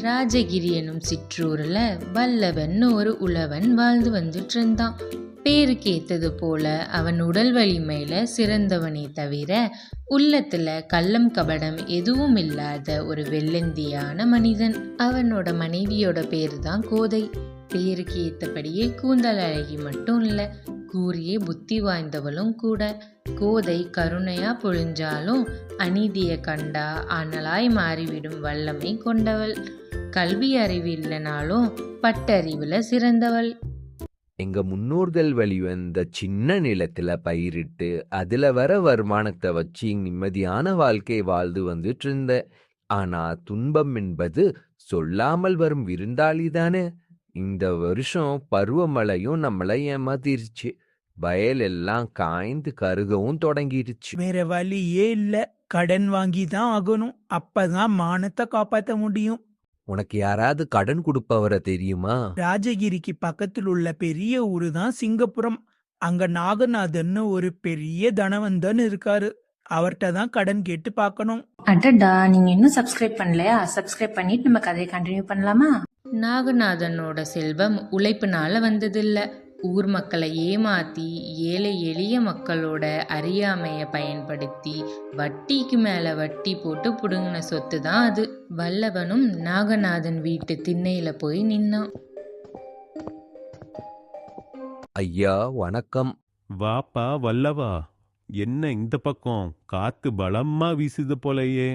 ராஜகிரி எனும் சிற்றூர்ல வல்லவன் ஒரு உழவன் வாழ்ந்து வந்துட்டு இருந்தான். பேருக்கு ஏத்தது போல அவன் உடல் வலிமையில சிறந்தவனே தவிர உள்ளத்துல கள்ளம் கபடம் எதுவும் இல்லாத ஒரு வெள்ளந்தியான மனிதன். அவனோட மனைவியோட பேரு தான் கோதை. பேருக்கு ஏத்தபடியே கூந்தல் அழகி மட்டும் இல்ல, கூறிய புத்தி வாய்ந்தவளும் கூட. கோதை கருணையா பொழிஞ்சாலும் அநீதிய கண்டா அனலாய் மாறிவிடும் வல்லமை கொண்டவள். கல்வி அறிவு இல்லைனாலும் பட்டறிவுல சிறந்தவள். எங்க முன்னோர்கள் வந்த சின்ன நிலத்துல பயிரிட்டு அதுல வர வருமானத்தை வச்சு நிம்மதியான வாழ்க்கை வாழ்ந்து வந்துட்டு இருந்த. ஆனா துன்பம் என்பது சொல்லாமல் வரும் விருந்தாளி தானே. இந்த வருஷம் பருவமழையும் நம்மளை ஏமாத்திருச்சு. வயல் எல்லாம் காய்ந்து கருகவும் தொடங்கிருச்சு. வேற வழியே இல்ல, கடன் வாங்கி தான் ஆகணும். அப்பதான் மானத்தை காப்பாத்த முடியும். உனக்கு யாராவது கடன் கொடுப்பவரை தெரியுமா? ராஜகிரிக்கு பக்கத்தில் உள்ள பெரிய ஊரு தான் சிங்கப்புரம். அங்க நாகநாதன் ஒரு பெரிய தனவந்தன் இருக்காரு. அவர்கிட்ட தான் கடன் கேட்டு பார்க்கணும். அடடா, நீங்க இன்னும் சப்ஸ்கிரைப் பண்ணலையா? சப்ஸ்கிரைப் பண்ணிட்டு நம்ம கதையை கண்டினியூ பண்ணலாமா? நாகநாதனோட செல்வம் உழைப்புனால வந்ததில்ல. ஊர் மக்களை ஏமாத்தி ஏழை எளிய மக்களோட அறியாமைய பயன்படுத்தி வட்டிக்கு மேல வட்டி போட்டு புடுங்கின சொத்து தான் அது. வல்லவனும் நாகநாதன் வீட்டு திண்ணையில போய் நின்னான். ஐயா வணக்கம். வாப்பா வல்லவா, என்ன இந்த பக்கம் காத்து பலமா வீசுது போலயே.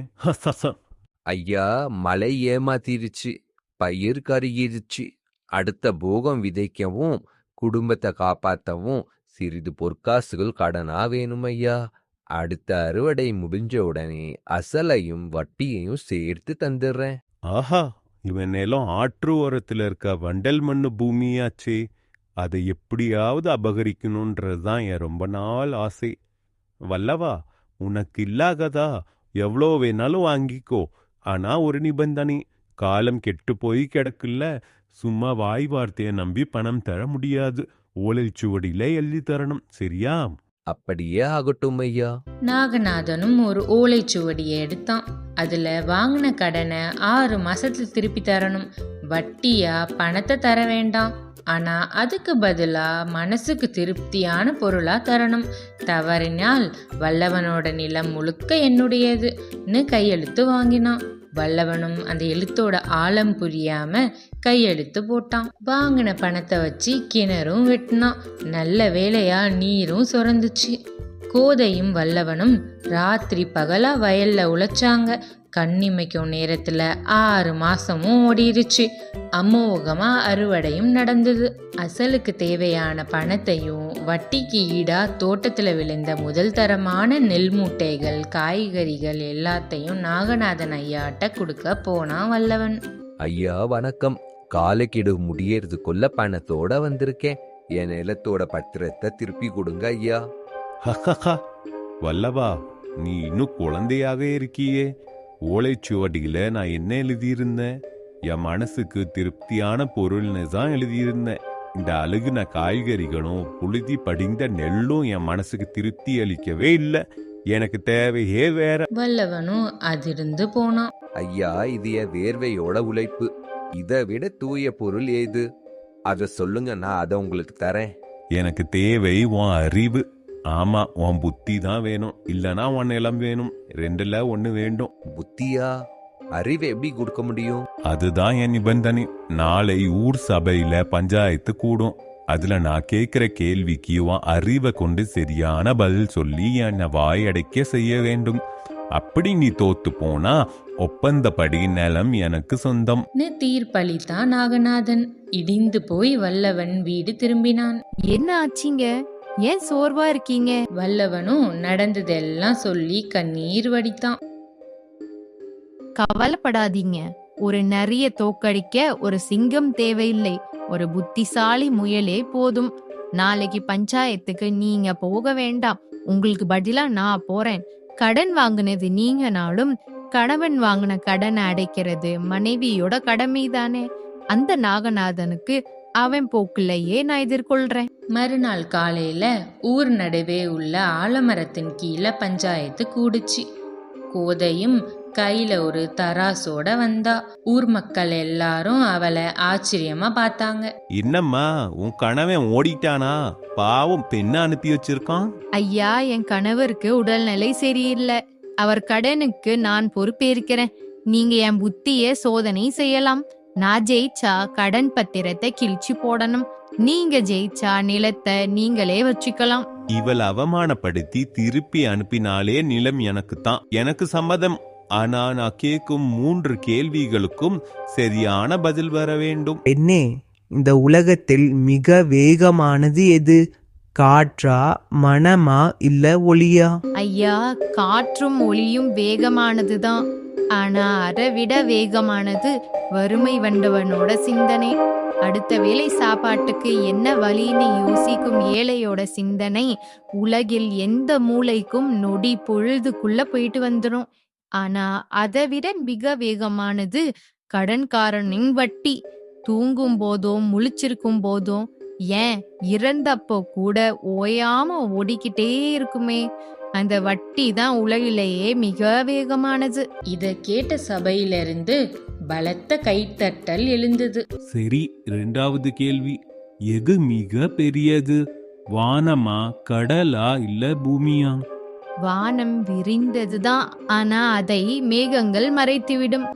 ஐயா, மழை ஏமாத்திருச்சு, பயிர் கருகிருச்சு. அடுத்த போகம் விதைக்கவும் குடும்பத்தை காப்பாற்றவும் சிறிது பொற்காசுகள் கடனா வேணும் ஐயா. அடுத்த அறுவடை முடிஞ்ச உடனே அசலையும் வட்டியையும் சேர்த்து தந்துடுறேன். ஆஹா, இவன் நிலம் ஆற்று ஓரத்துல இருக்க வண்டல் மண்ணு பூமியாச்சே. அதை எப்படியாவது அபகரிக்கணும்ன்றதுதான் என் ரொம்ப நாள் ஆசை. வல்லவா, உனக்கு இல்லாகதா எவ்வளோ வேணாலும் வாங்கிக்கோ. ஆனா ஒரு நிபந்தனை, காலம் கெட்டு போய் கிடக்குல்ல. சும்மா வாய் வார்த்தையை நம்பி பணம் தர முடியாது. ஓலைச்சுவடியில எழுதி தரணும், சரியா? அப்படியே ஆகட்டும் ஐயா. நாகநாதனும் ஒரு ஓலைச்சுவடியை எடுத்தான். அதுல வாங்கின கடனை 6 மாசத்துல திருப்பி தரணும். வட்டியா பணத்தை தர வேண்டாம். ஆனா அதுக்கு பதிலா மனசுக்கு திருப்தியான பொருளா தரணும். தவறினால் வல்லவனோட நிலம் முழுக்க என்னுடையதுன்னு கையெழுத்து வாங்கினான். வல்லவனும் அந்த எழுத்தோட ஆழம் புரியாம கையெழுத்து போட்டான். வாங்கின பணத்தை வச்சு கிணறும் வெட்டினான். நல்ல வேளையா நீரும் சுரந்துச்சு. கோதையும் வல்லவனும் ராத்திரி பகலா வயல்ல உழைச்சாங்க. கண்ணிமைக்கும் நேரத்துல 6 மாசமும் ஓடிருச்சு. அமோகமா அறுவடையும் நடந்தது. அசலுக்கு தேவையான பணத்தையும் வட்டிக்கு ஈடா தோட்டத்துல விளைந்த முதல் தரமான நெல் மூட்டைகள் காய்கறிகள் எல்லாத்தையும் நாகநாதன் ஐயாட்ட கொடுக்க போனான் வல்லவன். ஐயா வணக்கம். காலக்கெடு முடியறதுக்குள்ள பணத்தோட வந்திருக்கேன். என் நிலத்தோட பத்திரத்தை திருப்பி கொடுங்க ஐயா. வல்லவா, நீ இன்னும் குழந்தையாக இருக்கியே. ஓலைச்சுவடியில நான் என்ன எழுதியிருந்தேன்? என் மனசுக்கு திருப்தியான பொருள்னு தான் எழுதியிருந்தேன். இந்த அழுகுன காய்கறிகளும் புழுதி படிந்த நெல்லும் என் மனசுக்கு திருப்தி அளிக்கவே இல்லை. எனக்கு தேவையே வேற. வல்லவனும் அதிர்ந்து போனான். ஐயா, இது என் வேர்வையோட உழைப்பு. இதை விட தூய பொருள் ஏது? அதை சொல்லுங்க, நான் அதை உங்களுக்கு தரேன். எனக்கு தேவை உன் அறிவு. ஆமா, உன் புத்தி தான் வேணும். இல்லனா உன் நிலம் வேணும். 2ல 1 வேண்டும். புத்தியா? அறிவை எப்படி கொடுக்க முடியும்? அதுதான் என் நிபந்தனை. நாளை ஊர் சபையில பஞ்சாயத்து கூடும். அதுல நான் கேட்கிற கேள்விக்கு உன் அறிவை கொண்டு சரியான பதில் சொல்லி என்னை வாயடைக்க செய்ய வேண்டும். அப்படி நீ தோத்து போனா ஒப்பந்தப்படி நிலம் எனக்கு சொந்தம் தீர்ப்பளித்தான் நாகநாதன். இடிந்து போய் வல்லவன் வீடு திரும்பினான். என்ன ஆச்சிங்க? ஏன் சோர்வா இருக்கீங்க? வல்லவனும் நடந்ததெல்லாம் சொல்லி கண்ணீர் வடித்தான். கவலைப்படாதீங்க. ஒரு நரிய தோக்கடிக்க ஒரு சிங்கம் தேவையில்லை, ஒரு புத்திசாலி முயலே போதும். நாளைக்கு பஞ்சாயத்துக்கு நீங்க போக வேண்டாம். உங்களுக்கு பதிலா நான் போறேன். கடன் வாங்கினது நீங்கனாலும் கணவன் வாங்கின கடனை அடைக்கிறது மனைவியோட கடமைதானே. அந்த நாகநாதனுக்கு அவன் போக்குலையே நான் எதிர்கொள்றேன். மறுநாள் காலையில ஊர் நடுவே உள்ள ஆலமரத்தின் கீழே பஞ்சாயத்து கூடுச்சு. கோதையும் கையில ஒரு தராசோட வந்தா. ஊர் மக்கள் எல்லாரும் அவளை ஆச்சரியமா பார்த்தாங்க. என்னம்மா உன் கணவன் ஓடிட்டானா? பாவம் பெண்ணை அனுப்பி வச்சிருக்கான். ஐயா, என் கணவருக்கு உடல்நிலை சரியில்லை. அவர் கடனுக்கு நான் பொறுப்பேற்கிறேன். நீங்க என் புத்திய சோதனை செய்யலாம். நான் ஜெயிச்சா கடன் பத்திரத்தை கிழிச்சு போடணும். நீங்க ஜெயிச்சா நிலத்தை நீங்களே வச்சுக்கலாம். இவள் அவமானப்படுத்தி திருப்பி அனுப்பினாலே நிலம் எனக்கு தான். எனக்கு சம்மதம். ஆனா நான் கேட்கும் 3 கேள்விகளுக்கும் சரியான பதில் வர வேண்டும். பெண்ணே, இந்த உலகத்தில் மிக வேகமானது எது? காற்றா, மனமா, இல்ல ஒளியா? ஐயா, காற்றும் ஒளியும் வேகமானதுதான். ஆனா அதை விட வேகமானது வறுமை வந்தவனோட சிந்தனை. அடுத்த வேளை சாப்பாட்டுக்கு என்ன வழின்னு யோசிக்கும் ஏழையோட சிந்தனை உலகில் எந்த மூலைக்கும் நொடி பொழுதுக்குள்ள போயிட்டு வந்துடும். ஆனா அதை விட மிக வேகமானது கடன்காரனின் வட்டி. தூங்கும் போதும் முழிச்சிருக்கும் போதும், ஏன் இறந்தப்போ கூட ஓயாம ஓடிக்கிட்டே இருக்குமே, அந்த வட்டி தான் உலகிலேயே மிக வேகமானது. இத கேட்ட சபையிலிருந்து பலத்த கைத்தட்டல் எழுந்தது. சரி, 2வது கேள்வி. எது மிக பெரியது? வானமா, கடலா, இல்ல பூமியா? வானம் விரிந்ததுதான், ஆனா அதை மேகங்கள் மறைத்துவிடும்.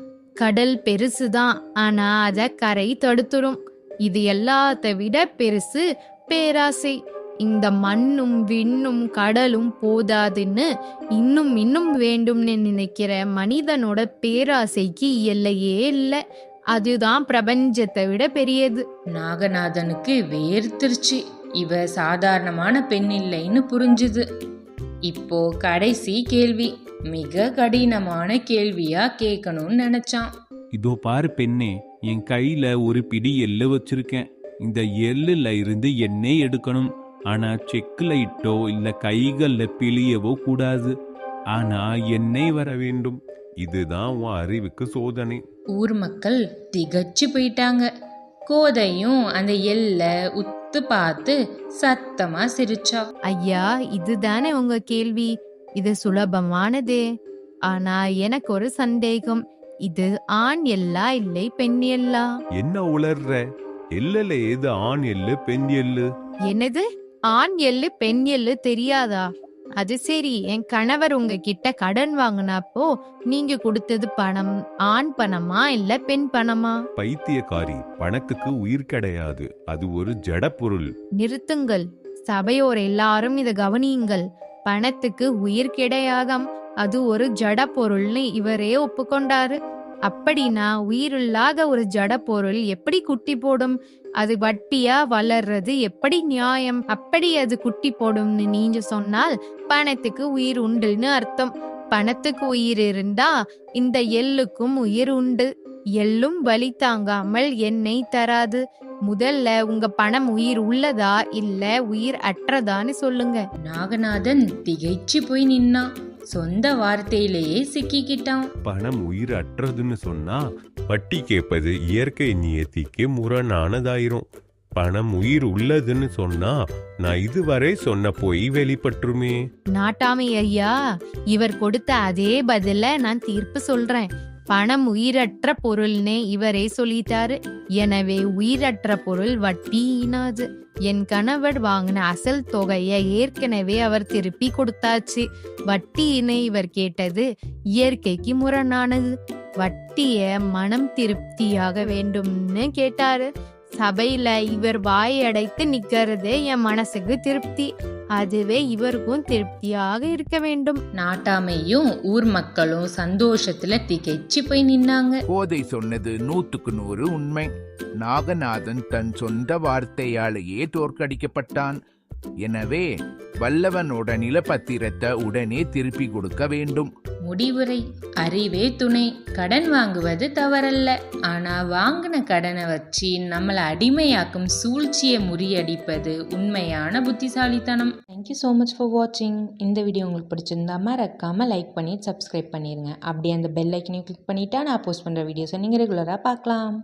கடல் பெருசுதான், ஆனா அத கரை தடுத்துடும். இது எல்லாத்த விட பெருசு பேராசை. இந்த மண்ணும் விண்ணும் கடலும் போதாதுன்னு இன்னும் இன்னும் வேண்டும்னு நினைக்கிற மனிதனோட பேராசைக்கு எல்லையே இல்லை. அதுதான் பிரபஞ்சத்தை விட பெரியது. நாகநாதனுக்கு வேர்த்திருச்சு. இவ சாதாரணமான பெண் இல்லைன்னு புரிஞ்சுது. இப்போ கடைசி கேள்வி, மிக கடினமான கேள்வியா கேட்கணும்னு நினைச்சான். இதோ பாரு பெண்ணே, என் கையில ஒரு பிடி எள்ளு வச்சிருக்கேன். இந்த எள்ளுல இருந்து எண்ணெய் எடுக்கணும். ஆனா செக்குல இட்டோ இல்ல கைகள்ல பிழியவோ கூடாது. ஆனா எண்ணெய் வர வேண்டும். இதுதான் உன் அறிவுக்கு சோதனை. ஊர் மக்கள் திகச்சு போயிட்டாங்க. கோதையும் அந்த எல்லை உத்து பார்த்து சத்தமா சிரிச்சா. ஐயா, இதுதானே உங்க கேள்வி? இது சுலபமானதே. ஆனா எனக்கு ஒரு சந்தேகம். இது ஆண் எல்லா இல்லை பெண் எல்லா? என்ன உளர்ற? எல்லுல ஏது ஆண் எள்ளு பெண் எள்ளு? என்னது? ஆண் எள்ளு பெண் எள்ளு தெரியாதா? அது சரி, என் கணவர் உங்ககிட்ட கடன் வாங்கினப்போ நீங்க கொடுத்தது பணம் ஆண் பணமா இல்ல பெண் பணமா? பைத்தியக்காரி, பணத்துக்கு உயிர் கிடையாது. அது ஒரு ஜட பொருள். நிறுத்துங்கள். சபையோர் எல்லாரும் இத கவனியுங்கள். பணத்துக்கு உயிர் கிடையாதாம். அது ஒரு ஜட பொருள்னு இவரே ஒப்புக்கொண்டாரு. அப்படின்னா உயிரில்லாத ஒரு ஜட பொருள் எப்படி குட்டி போடும்? அது வட்டியா வளர்றது எப்படி நியாயம்? அப்படி அது குட்டி போடும்னு நீங்க சொன்னால் பணத்துக்கு உயிர் உண்டுன்னு அர்த்தம். பணத்துக்கு உயிர் இருந்தா இந்த எள்ளுக்கும் உயிர் உண்டு. எள்ளும் வலி தாங்காமல் எண்ணெய் தராது. முதல்ல உங்க பணம் உயிர் உள்ளதா இல்ல உயிர் அற்றதான்னு சொல்லுங்க. நாகநாதன் திகைச்சு போய் நின்னான். சொந்த வார்த்தையிலேயே சிக்கிக்கிட்டான். பணம் உயிர் அற்றதுன்னு சொன்னா வட்டி கேட்பது இயற்கை நியத்திக்கு முரணானதாயிரும். பணம் உயிர் உள்ளதுன்னு சொன்னா நான் இதுவரை சொன்ன பொய் வெளிப்பட்டுருமே. நாட்டாமை ஐயா, இவர் கொடுத்த அதே பதில நான் தீர்ப்பு சொல்றேன். பணம் உயிரற்ற பொருள்னே இவரே சொல்லிட்டாரு. எனவே உயிரற்ற பொருள் வட்டி ஈனாது. என் கணவர் வாங்கின அசல் தொகையை ஏற்கனவே அவர் திருப்பி கொடுத்தாச்சு. வட்டியினை இவர் கேட்டது இயற்கைக்கு முரணானது. வட்டிய மனம் திருப்தியாக வேண்டும்னு கேட்டாரு. சபையில இவர் வாயடைத்து நிக்கிறதே என் மனசுக்கு திருப்தி. அதுவே இவருக்கும் திருப்தியாக இருக்க வேண்டும். நாட்டாமையும் ஊர் மக்களும் சந்தோஷத்துல திகைச்சு போய் நின்னாங்க. கோதை சொன்னது 100க்கு 100 உண்மை. நாகநாதன் தன் சொந்த வார்த்தையாலேயே தோற்கடிக்கப்பட்டான். எனவே வல்லவனோட நிலப்பத்திரத்தை உடனே திருப்பி கொடுக்க வேண்டும். முடிவுரை: அறிவே துணை. கடன் வாங்குவது தவறல்ல. ஆனா வாங்கின கடனை வச்சு நம்மளை அடிமையாக்கும் சூழ்ச்சியை முறியடிப்பது உண்மையான புத்திசாலித்தனம். தேங்க்யூ ஸோ மச் ஃபார் வாட்சிங். இந்த வீடியோ உங்களுக்கு பிடிச்சிருந்தா மறக்காம லைக் பண்ணிட்டு சப்ஸ்கிரைப் பண்ணிருங்க. அப்படியே அந்த பெல் ஐக்கனையும் கிளிக் பண்ணிட்டா நான் போஸ்ட் பண்ற வீடியோஸை நீங்க ரெகுலரா பார்க்கலாம்.